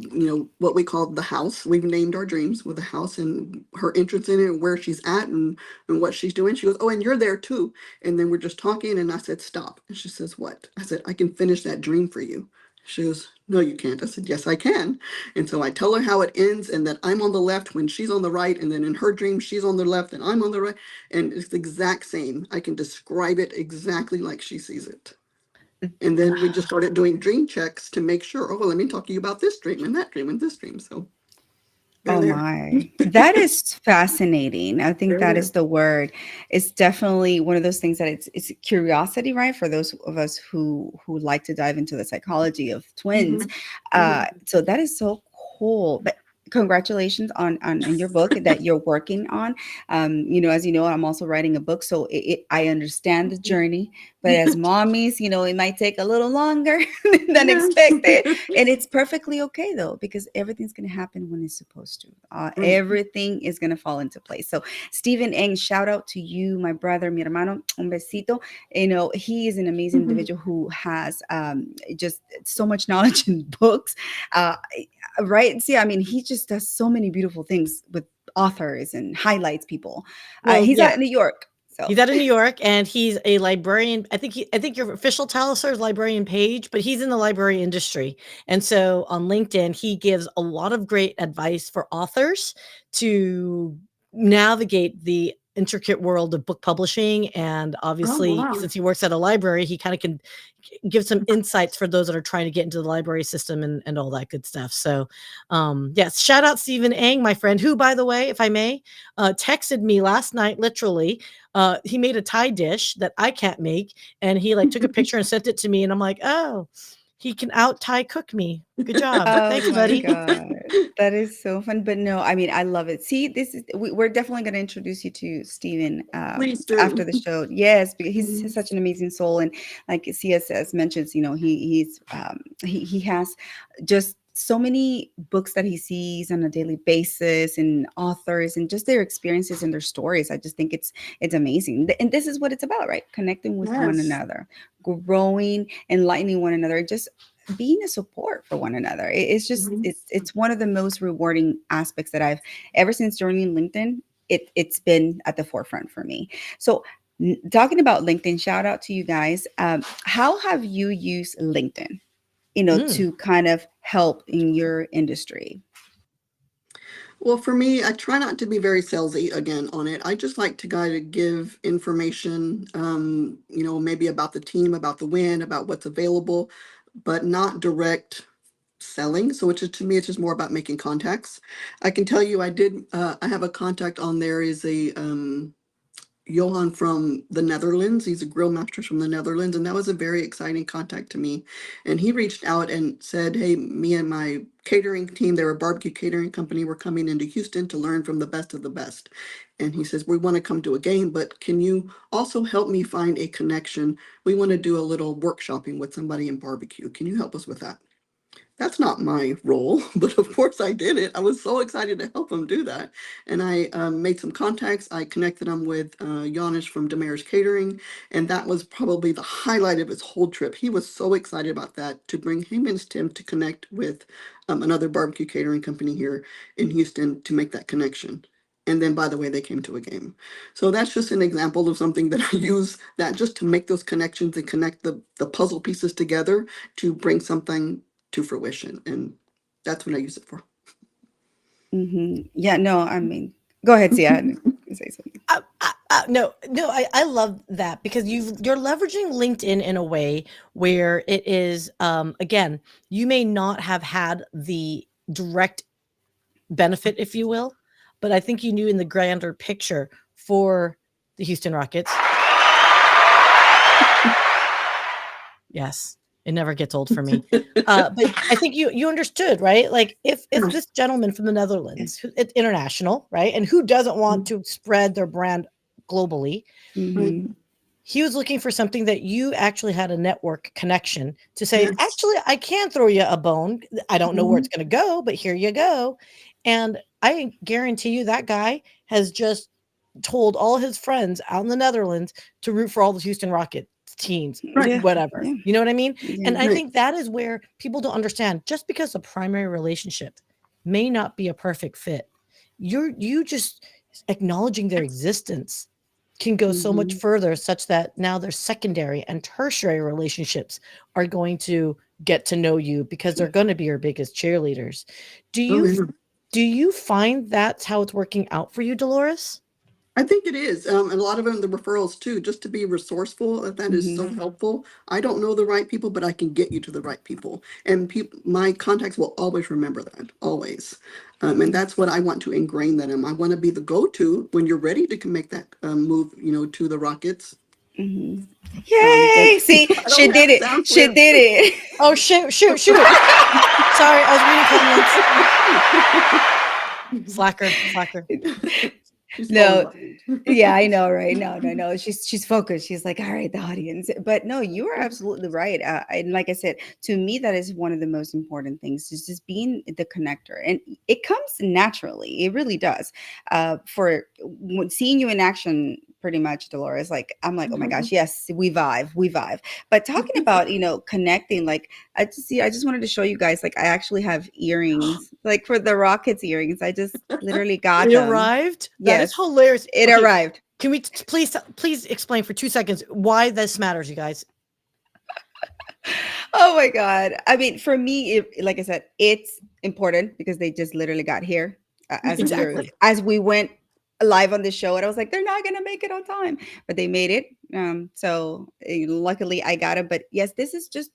what we call the house. We've named our dreams with the house and her interest in it and where she's at and what she's doing. She goes, "Oh, and you're there too." And then we're just talking and I said, "Stop." And she says, "What?" I said, "I can finish that dream for you." She goes, "No, you can't." I said, "Yes, I can." And so I tell her how it ends and that I'm on the left when she's on the right. And then in her dream, she's on the left and I'm on the right. And it's the exact same. I can describe it exactly like she sees it. And then we just started doing dream checks to make sure, oh, well, let me talk to you about this dream and that dream and this dream. So they're Oh there. my. That is fascinating. I think They're that there. is the word. It's definitely one of those things that it's curiosity, right? For those of us who like to dive into the psychology of twins. Mhm. Mhm. So that is so cool. But congratulations on your book that you're working on. As you know, I'm also writing a book, so I understand the journey. But as mommies, it might take a little longer than Yes. expected. And it's perfectly okay though, because everything's going to happen when it's supposed to. Right. Everything is going to fall into place. So, Stephen Eng, shout out to you, my brother, mi hermano, un besito. He is an amazing Mhm. individual who has just so much knowledge in books. Uh, right? See, I mean, he just does so many beautiful things with authors and highlights people. Well, He's out yeah, in New York. So He's out of New York, and he's a librarian. I think your official title, sir, is librarian page, but he's in the library industry. And so on LinkedIn, he gives a lot of great advice for authors to navigate the intricate world of book publishing. And Oh, obviously, wow. since he works at a library, he kind of can give some insights for those that are trying to get into the library system and all that good stuff. So, yes, shout out Stephen Ang, my friend, who, by the way, if I may, texted me last night, literally. He made a Thai dish that I can't make, and he like took a picture and sent it to me, and I'm like, oh, he can out Thai cook me. Good job. oh Thanks, my buddy. God. That is so fun. But no, I mean, I love it. See, we're definitely going to introduce you to Steven Please after do. the show. Yes, because he's Mhm. such an amazing soul. And like CSS mentions, he has just so many books that he sees on a daily basis and authors and just their experiences and their stories. I just think it's amazing. And this is what it's about, right? Connecting with one Yes. another, growing, enlightening one another, just being a support for one another. It's just Mhm. it's one of the most rewarding aspects that I've ever since joining LinkedIn. It's been at the forefront for me. So talking about LinkedIn, shout out to you guys. How have you used LinkedIn, Mm, to kind of help in your industry? Well, for me, I try not to be very salesy again on it. I just like to kind of give information, maybe about the team, about the win, about what's available, but not direct selling. So it's just, to me, it's just more about making contacts. I can tell you, I have a contact on there is a Johan from the Netherlands. He's a grill master from the Netherlands, and that was a very exciting contact to me. And he reached out and said, "Hey, me and my catering team, they're a barbecue catering company, we're coming into Houston to learn from the best of the best." And he says, "We want to come to a game, but can you also help me find a connection? We want to do a little workshopping with somebody in barbecue. Can you help us with that?" That's not my role, but of course I did it. I was so excited to help him do that. And I made some contacts. I connected him with Janusz from Demers Catering. And that was probably the highlight of his whole trip. He was so excited about that, to bring him and Tim to connect with another barbecue catering company here in Houston to make that connection. And then, by the way, they came to a game. So that's just an example of something that I use, that just to make those connections and connect the puzzle pieces together to bring something to fruition. And that's what I use it for. Yeah, no, I mean, go ahead, Sia. I didn't say something. no, I love that because you're leveraging LinkedIn in a way where it is, again, you may not have had the direct benefit, if you will, but I think you knew in the grander picture for the Houston Rockets. Yes, it never gets old for me. But I think you understood, right? Like if this gentleman from the Netherlands, it's international, right, and who doesn't want to spread their brand globally, Right. Mm-hmm. he was looking for something that you actually had a network connection to say, Yes. actually, I can throw you a bone. I don't know where Mhm. it's going to go, but here you go. And I guarantee you that guy has just told all his friends out in the Netherlands to root for all the Houston Rocket teams, Right. Yeah, whatever. yeah, You know what I mean? yeah. And I Right. think that is where people don't understand, just because a primary relationship may not be a perfect fit, you just acknowledging their existence can go so much Mhm. further, such that now their secondary and tertiary relationships are going to get to know you because they're going to be your biggest cheerleaders. Do Oh, you yeah. do you find that's how it's working out for you, Dolores? I think it is. And a lot of them, the referrals too, just to be resourceful. That is Mm-hmm. so helpful. I don't know the right people, but I can get you to the right people. And my contacts will always remember that, always. And that's what I want to ingrain that in. I want to be the go-to when you're ready to make that move, to the Rockets. Mm-hmm. But Yay! See, I she don't did have it. sound She clips. did it. Oh, shoot. Sorry, I was reading comments. Slacker. She's No, falling yeah, I behind. know, right? No, no, no. She's focused. She's like, all right, the audience. But no, you are absolutely right. And like I said, to me, that is one of the most important things, is just being the connector, and it comes naturally. It really does. Seeing you in action, pretty much, Dolores. Like I'm like, oh my gosh, yes, we vibe. But talking about connecting, like I just wanted to show you guys. Like I actually have earrings, like for the Rockets earrings. I just literally got They them. arrived? That is Yes, hilarious. it Okay, arrived. Can we please explain for 2 seconds why this matters, you guys? Oh my God. I mean, for me, like I said, it's important because they just literally got here Exactly. as we went live on the show, and I was like, they're not gonna make it on time, but they made it. So luckily I got it. But yes, this is just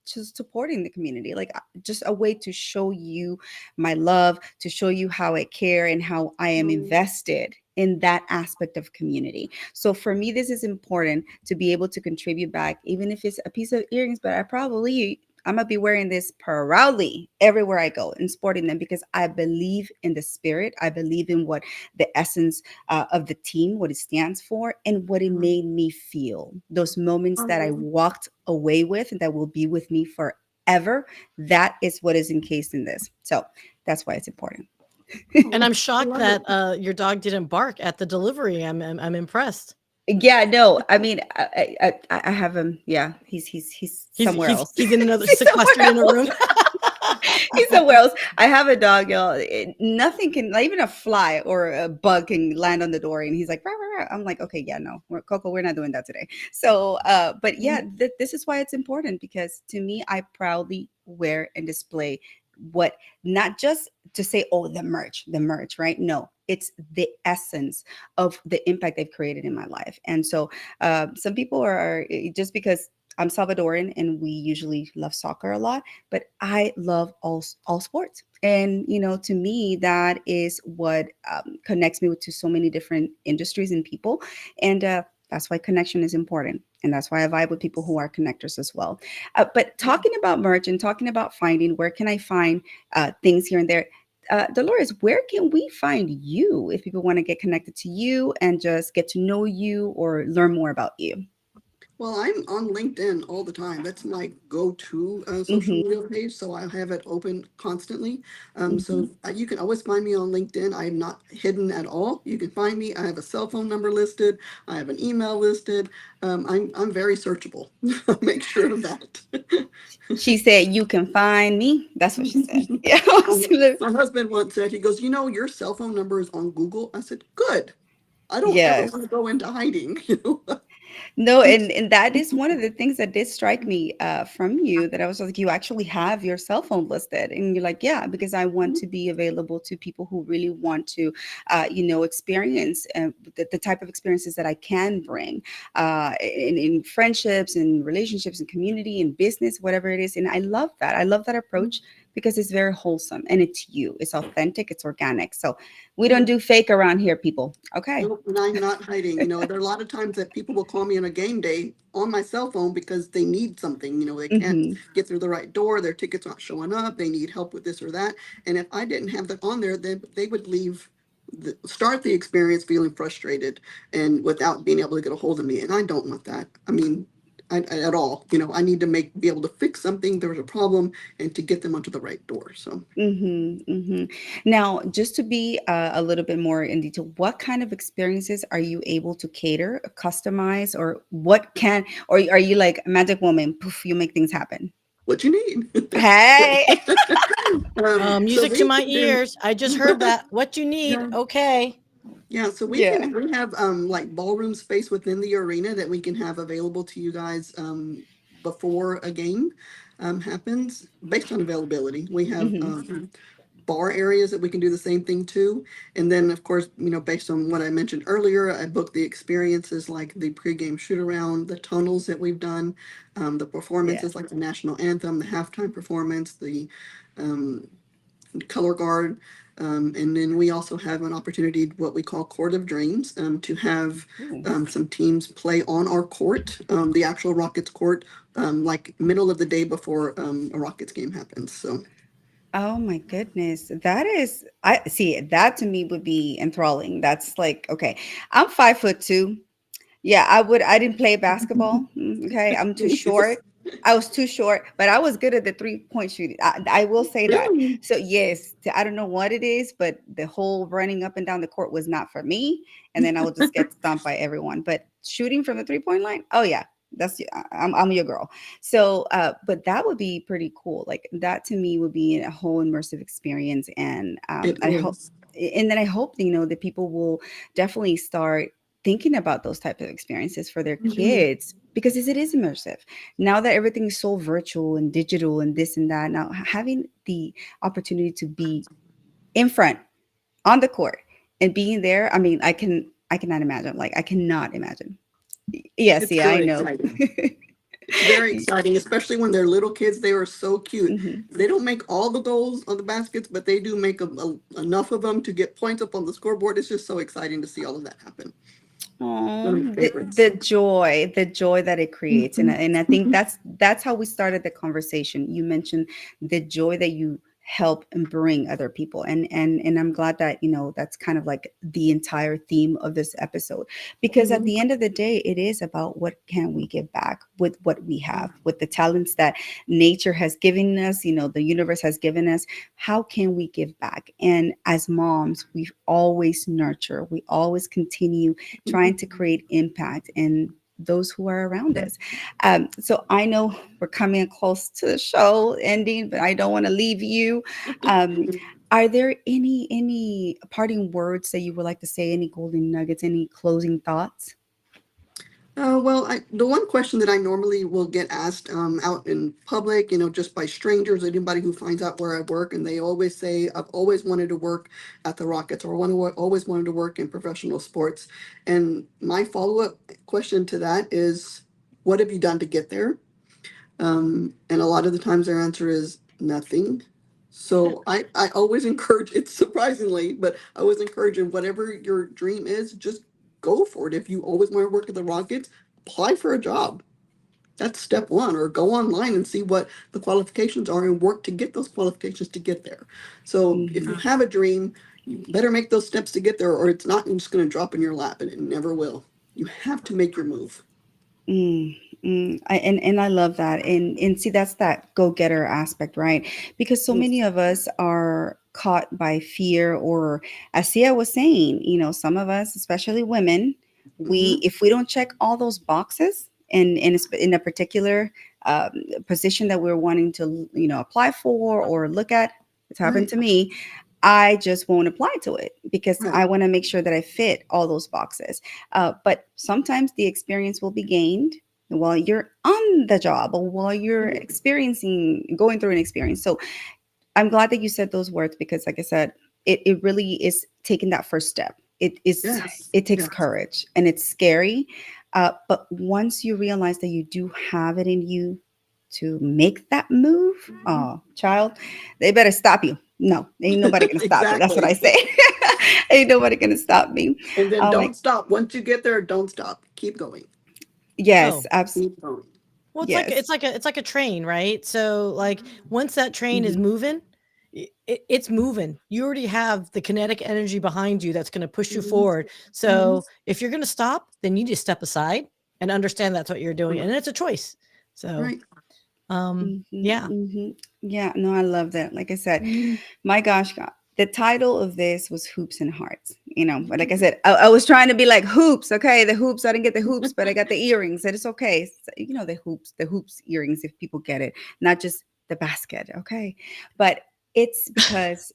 just supporting the community, like just a way to show you my love, to show you how I care and how I am invested in that aspect of community. So for me, this is important to be able to contribute back, even if it's a piece of earrings, but I'm gonna be wearing this proudly everywhere I go and sporting them because I believe in the spirit. I believe in what the essence of the team, what it stands for, and what it made me feel. Those moments that I walked away with and that will be with me forever. That is what is encased in this. So that's why it's important. And I'm I shocked love it. that your dog didn't bark at the delivery. I'm impressed. Yeah, no, I mean, I have him. Yeah, he's He's somewhere he's else. he's in another He's somewhere sequestered in a else. room. He's somewhere else. I have a dog, y'all. Nothing can, not even a fly or a bug can land on the door, and he's like, rah, rah, rah. I'm like, okay, yeah, no, Coco, we're not doing that today. So, but yeah, this is why it's important because to me, I proudly wear and display what, not just to say, oh, the merch, right? No, it's the essence of the impact they've created in my life. And so, some people are just because I'm Salvadoran and we usually love soccer a lot, but I love all sports. And to me, that is what connects me to so many different industries and people. And that's why connection is important. And that's why I vibe with people who are connectors as well. But talking about merch and talking about finding, where can I find things here and there? Dolores, where can we find you if people want to get connected to you and just get to know you or learn more about you? Well, I'm on LinkedIn all the time. That's my go-to social Hmm. media page, so I have it open constantly. Hmm. So you can always find me on LinkedIn. I'm not hidden at all. You can find me. I have a cell phone number listed. I have an email listed. I'm very searchable. Make sure of that. She said, "You can find me." That's what she said. Yeah, Um, absolutely. my husband once said, he goes, your cell phone number is on Google. I said, good. I don't ever Yes. want to go into hiding. No, and that is one of the things that did strike me from you, that I was like, you actually have your cell phone listed, and you're like, yeah, because I want to be available to people who really want to, experience the type of experiences that I can bring in friendships and relationships and community and business, whatever it is. And I love that. I love that approach because it's very wholesome and it's you, it's authentic, it's organic. So we don't do fake around here, people. Okay. Nope, and I'm not hiding. There are a lot of times that people will call me on a game day on my cell phone because they need something. They can't Hmm. get through the right door, their ticket's not showing up, they need help with this or that. And if I didn't have that on there, then they would leave, start the experience feeling frustrated and without being able to get a hold of me. And I don't want that. I mean, at all. I need to be able to fix something. There was a problem, and to get them onto the right door. So. Now, just to be a little bit more in detail, what kind of experiences are you able to cater, customize, or or are you like magic woman? Poof, you make things happen. What you need. Hey. So Music to we my can do. ears. I just heard that. What you need? Yeah. Okay. Yeah, so Yeah. we have like ballroom space within the arena that we can have available to you guys before a game happens based on availability. We have Hmm. bar areas that we can do the same thing too. And then of course, based on what I mentioned earlier, I booked the experiences like the pregame shoot around, the tunnels that we've done, the Yeah. performances like the national anthem, the halftime performance, the um, color guard. And then we also have an opportunity, what we call Court of Dreams, to have Ooh. some teams play on our court, the actual Rockets court, like middle of the day before a Rockets game happens. So, Oh my goodness. That is, I see, that to me would be enthralling. That's like, okay, I'm 5'2". Yeah, I didn't play basketball. Okay, I'm too short. yes. I was too short, but I was good at the 3-point shooting. I will say that. Really? So yes, I don't know what it is, but the whole running up and down the court was not for me. And then I will just get stomped by everyone. But shooting from the 3-point line, oh yeah, I'm your girl. So, but that would be pretty cool. Like that to me would be a whole immersive experience, and It I hope, is. and then I hope that people will definitely start thinking about those type of experiences for their Mhm. kids because it is immersive. Now that everything is so virtual and digital and this and that, now having the opportunity to be in front on the court and being there, I mean, I cannot imagine. Like I cannot imagine. Yes, It's yeah, I really know. exciting. It's very exciting, especially when they're little kids. They are so cute. Hmm. They don't make all the goals on the baskets, but they do make enough of them to get points up on the scoreboard. It's just so exciting to see all of that happen. One Oh, of my favorites. the joy that it creates, Mhm. and I think that's how we started the conversation. You mentioned the joy that you help and bring other people, and I'm glad that that's kind of like the entire theme of this episode, because at Mhm. the end of the day, it is about what can we give back with what we have, with the talents that nature has given us, the universe has given us. How can we give back? And as moms, we always nurture, we always continue trying to create impact in those who are around us. So I know we're coming close to the show ending, but I don't want to leave you. Um, are there any parting words that you would like to say? Any golden nuggets? Any closing thoughts? The one question that I normally will get asked out in public, just by strangers, anybody who finds out where I work, and they always say, I've always wanted to work at the Rockets, or always wanted to work in professional sports. And my follow-up question to that is, what have you done to get there? And a lot of the times their answer is nothing. So I always encourage, it's surprisingly, but I always encourage in whatever your dream is, just go for it. If you always want to work at the Rockets, apply for a job. That's step one, or go online and see what the qualifications are and work to get those qualifications to get there. So if you Mhm. have a dream, you better make those steps to get there, or it's not just going to drop in your lap, and it never will. You have to make your move. And I love that, and see that's that go getter aspect, right? Because so many Yes. of us are caught by fear, or as Sia was saying, some of us, especially women, we Hmm. if we don't check all those boxes in a particular um, position that we're wanting to apply for or look at, it's happened Right, to me. I just won't apply to it because right. I want to make sure that I fit all those boxes. But sometimes the experience will be gained while you're on the job or while you're going through an experience. So I'm glad that you said those words because, like I said, it really is taking that first step. Yes, It takes yes. courage and it's scary. But once you realize that you do have it in you to make that move, oh, child, they better stop you. No, ain't nobody gonna stop you. That's what I Exactly. say. Ain't nobody gonna stop me. And then Oh don't my, stop. Once you get there, don't stop. Keep going. yes, Oh, Keep going. well, yes. it's like a train, right? So like once that train is Mhm, moving, it's moving. You already have the kinetic energy behind you that's going to push you Hmm. forward. Hmm. So if you're going to stop, then you just step aside and understand that's what you're doing, and it's a choice. So, Right. mhm, yeah. mhm. Yeah, no, I love that. Like I said, Mhm. my gosh, God, the title of this was Hoops and Hearts. But like I said, I was trying to be like hoops. Okay, the hoops. I didn't get the hoops, but I got the earrings, and it's okay. The hoops earrings. If people get it, not just the basket. Okay, but it's because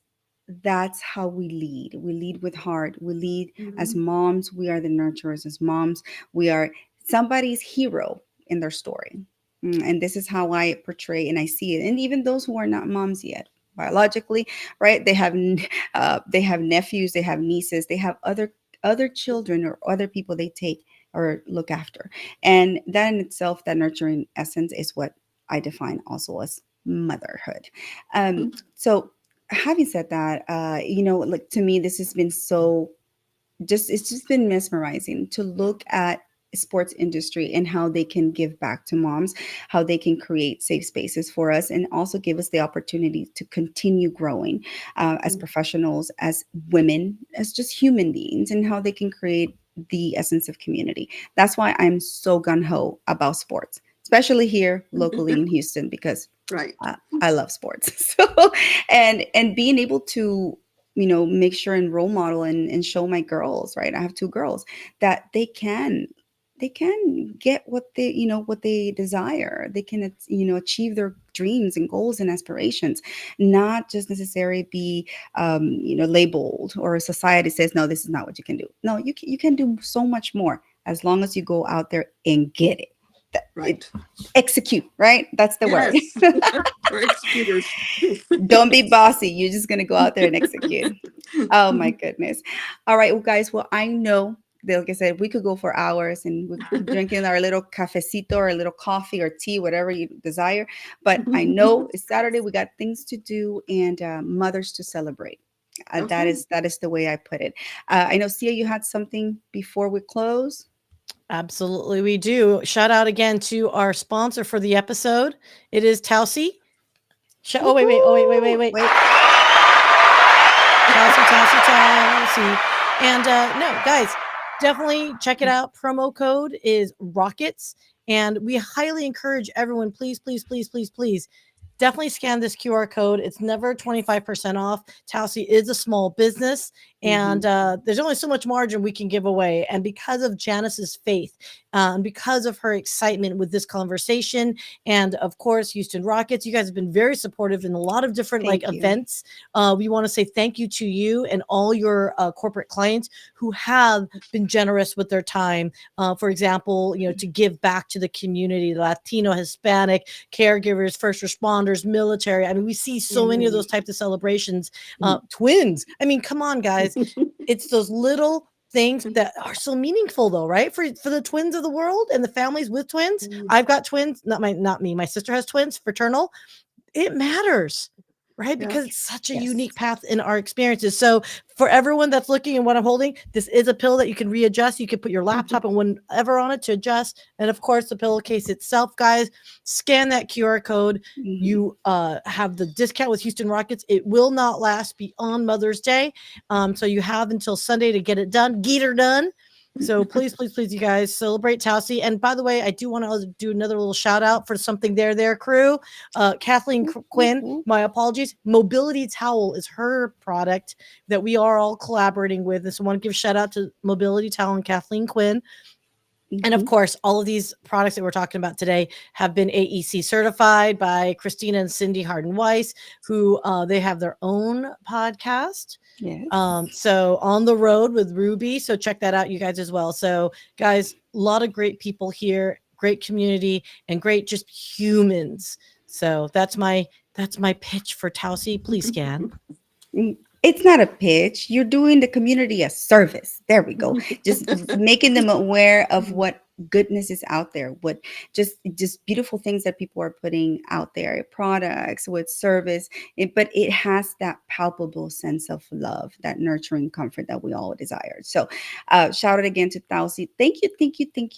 that's how we lead. We lead with heart. We lead as Mhm. moms. We are the nurturers. As moms, we are somebody's hero in their story. And this is how I portray and I see it. And even those who are not moms yet, biologically, right? They have nephews, they have nieces, they have other children or other people they take or look after, and that in itself, that nurturing essence, is what I define also as motherhood. So having said that, like to me, this has been so just it's just been mesmerizing to look at sports industry and how they can give back to moms, how they can create safe spaces for us, and also give us the opportunity to continue growing as professionals, as women, as just human beings, and how they can create the essence of community. That's why I'm so gun-ho about sports, especially here locally in Houston, because Right. I love sports. So, and being able to make sure and role model and show my girls, right? I have two girls, that they can get what they desire. They can achieve dreams and goals and aspirations, not just necessarily be, labeled, or society says, no, this is not what you can do. No, you can do so much more as long as you go out there and get it. Right. Execute, right? That's the word. Yes. We're executors. Don't be bossy. You're just going to go out there and execute. Oh my goodness. All right, well, guys. Well, I know that, like I said, we could go for hours and we keep drinking our little cafecito or a little coffee or tea, whatever you desire. But I know it's Saturday. We got things to do and mothers to celebrate. That Okay. is the way I put it. I know, Sia, you had something before we close. Absolutely, we do. Shout out again to our sponsor for the episode. It is Tausi. Oh, wait. Woo-hoo! Wait. Tausi. And no, guys, definitely check it out. Promo code is Rockets. And we highly encourage everyone, please, definitely scan this QR code. It's never 25% off. Tausi is a small business, and there's only so much margin we can give away. And because of Janice's faith, and because of her excitement with this conversation, and of course, Houston Rockets, you guys have been very supportive in a lot of different events. We want to say thank you to you and all your corporate clients who have been generous with their time. For example, to give back to the community, Latino, Hispanic, caregivers, first responders, military. I mean, we see so many of those types of celebrations. Twins. I mean, come on, guys. It's those little things that are so meaningful, though, right? For the twins of the world and the families with twins. I've got twins, not me. My sister has twins, fraternal. It matters, right? Because it's such a unique path in our experiences. So for everyone that's looking at what I'm holding, this is a pill that you can readjust. You can put your laptop and whatever on it to adjust. And of course, the pillowcase itself, guys, scan that QR code. You have the discount with Houston Rockets. It will not last beyond Mother's Day. So you have until Sunday to get it done. Get her done. So please, you guys celebrate Tausi. And by the way, I do want to do another little shout out for something there, crew. Kathleen Quinn, my apologies. Mobility Towel is her product that we are all collaborating with. And so I want to give a shout out to Mobility Towel and Kathleen Quinn. And of course, all of these products that we're talking about today have been AEC certified by Christina and Cindy Harden Weiss, who they have their own podcast. Yes. So On the Road with Ruby. So check that out, you guys, as well. So guys, a lot of great people here, great community, and great just humans. So that's my pitch for Tausi. Please scan. It's not a pitch. You're doing the community a service. There we go. Just making them aware of what goodness is out there, what just beautiful things that people are putting out there, products with service, but it has that palpable sense of love, that nurturing comfort that we all desire. So shout out again to Tausi. Thank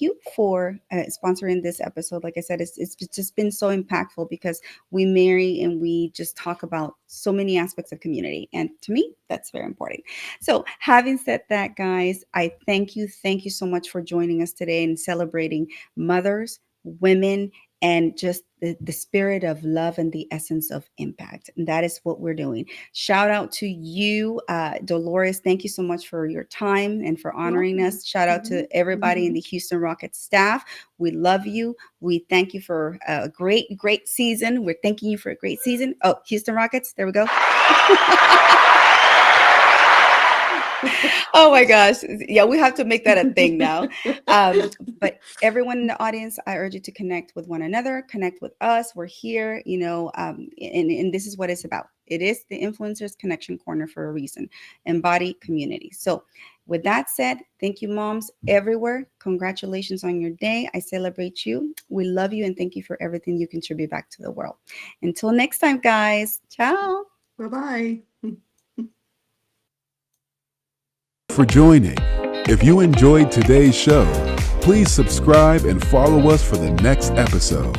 you for sponsoring this episode. Like I said, it's just been so impactful because we marry and we just talk about so many aspects of community. And to me, that's very important. So having said that, guys, I thank you so much for joining us today and celebrating mothers, women, and just the spirit of love and the essence of impact. And that is what we're doing. Shout out to you, Dolores. Thank you so much for your time and for honoring us. Shout out to everybody in the Houston Rockets staff. We love you. We thank you for a great season. We're thanking you for a great season. Oh, Houston Rockets. There we go. Oh my gosh. Yeah, we have to make that a thing now. But everyone in the audience, I urge you to connect with one another, connect with us. We're here, and this is what it's about. It is the Influencers Connection Corner for a reason. Embody community. So with that said, thank you, moms everywhere. Congratulations on your day. I celebrate you. We love you and thank you for everything you contribute back to the world. Until next time, guys. Ciao. Bye-bye. For joining. If you enjoyed today's show, please subscribe and follow us for the next episode.